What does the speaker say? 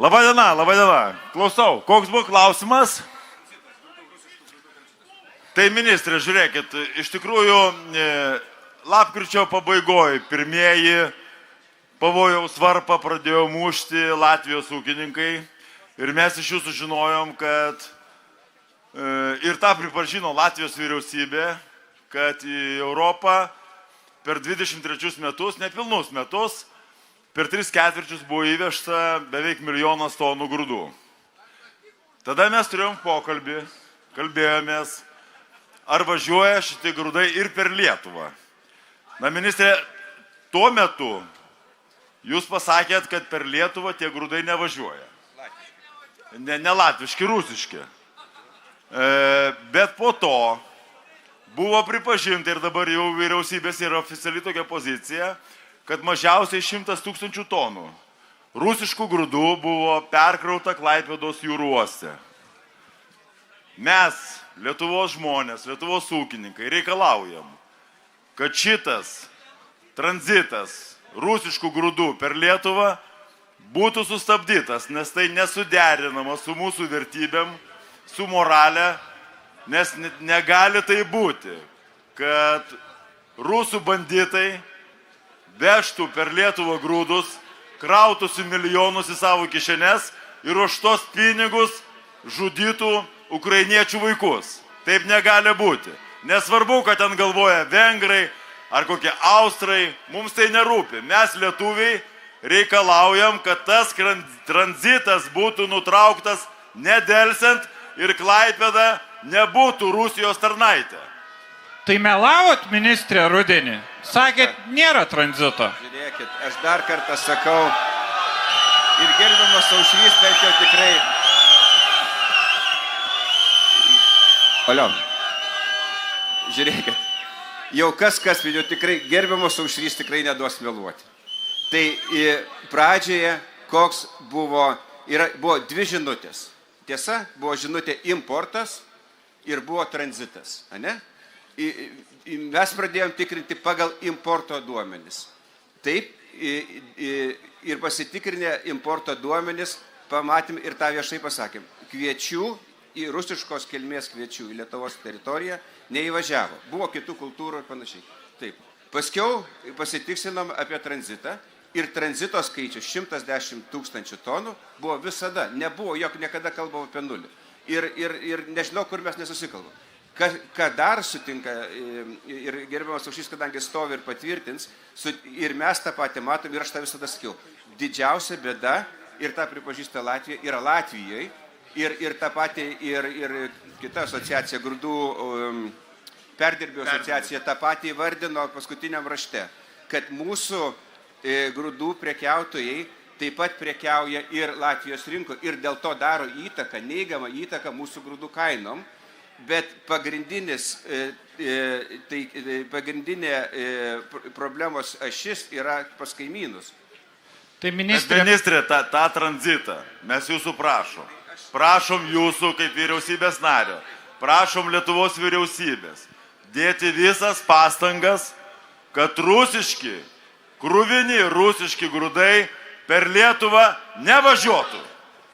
Labadiena, labadiena. Klausau, koks buvo klausimas? Tai ministrė, žiūrėkit, iš tikrųjų lapkričio pabaigoje pirmieji pavojaus varpą pradėjo mušti Latvijos ūkininkai ir mes iš jų sužinojom, kad ir tą pripažino Latvijos vyriausybė, kad į Europą per 23 metus, nepilnus metus, per 3 ketvirčius buvo įvežta beveik 1 milijonas tonų grūdų. Tada mes turėjom pokalbį, kalbėjomės, ar važiuoja šitie grūdai ir per Lietuvą. Na, ministrė, tuo metu jūs pasakėt, kad per Lietuvą tie grūdai nevažiuoja. Ne latviški, rusiški. Bet po to buvo pripažinta ir dabar jau vyriausybės yra oficiali tokia pozicija, kad mažiausiai 100 000 tonų rusiškų grūdų buvo perkrauta Klaipėdos jūrų uoste. Mes, Lietuvos žmonės, Lietuvos ūkininkai, reikalaujam, kad šitas tranzitas rusiškų grūdų per Lietuvą būtų sustabdytas, nes tai nesuderinama su mūsų vertybėm, su morale, nes negali tai būti, kad rusų banditai vežtų per Lietuvą grūdus, krautųsi milijonus į savo kišenes ir už tos pinigus žudytų ukrainiečių vaikus. Taip negali būti. Nesvarbu, kad ten galvoja vengrai ar kokie austrai, mums tai nerūpi. Mes lietuviai reikalaujam, kad tas tranzitas būtų nutrauktas nedelsiant ir Klaipėda nebūtų Rusijos tarnaitė. Tai melavot, ministrė, rudenį? Sakėt, nėra tranzito. Žiūrėkit, aš dar kartą sakau, ir gerbiamas Aušrys, bet jau tikrai... Alio, žiūrėkit, jau kas, jau tikrai gerbiamas Aušrys tikrai neduos meluoti. Tai pradžioje koks buvo 2 žinutės. Tiesa, buvo žinutė importas ir buvo tranzitas, ane? Mes pradėjom tikrinti pagal importo duomenis. Taip, ir pasitikrinę importo duomenis, pamatėm ir tą viešai pasakėm. Kviečių, į rusiškos kilmės kviečių į Lietuvos teritoriją neįvažiavo. Buvo kitų kultūrų ir panašiai. Taip. Paskiau pasitiksinom apie tranzitą ir tranzito skaičius 110 000 tonų buvo visada. Nebuvo, jog niekada kalbama apie nulį. Ir nežinau, kur mes nesusikalbam. Ką dar sutinka, ir gerbiamas Aušrys, kadangi stovi ir patvirtins, ir mes tą patį matom, ir aš tą visada sakiau, didžiausia bėda, ir tą pripažįsta Latvija, yra Latvijai, ir tą patį, ir kita asociacija, grūdų perdirbėjų asociacija, tą patį įvardino paskutiniam rašte, kad mūsų grūdų prekiautojai taip pat prekiauja ir Latvijos rinko, ir dėl to daro įtaką, neigiamą įtaką mūsų grūdų kainom. Bet pagrindinė problemos ašis yra pas kaimynus. Tai ministrė, tą tranzitą mes jūsų prašom. Prašom jūsų kaip vyriausybės nario. Prašom Lietuvos vyriausybės dėti visas pastangas, kad rusiški, kruvini rusiški grūdai per Lietuvą nevažiuotų.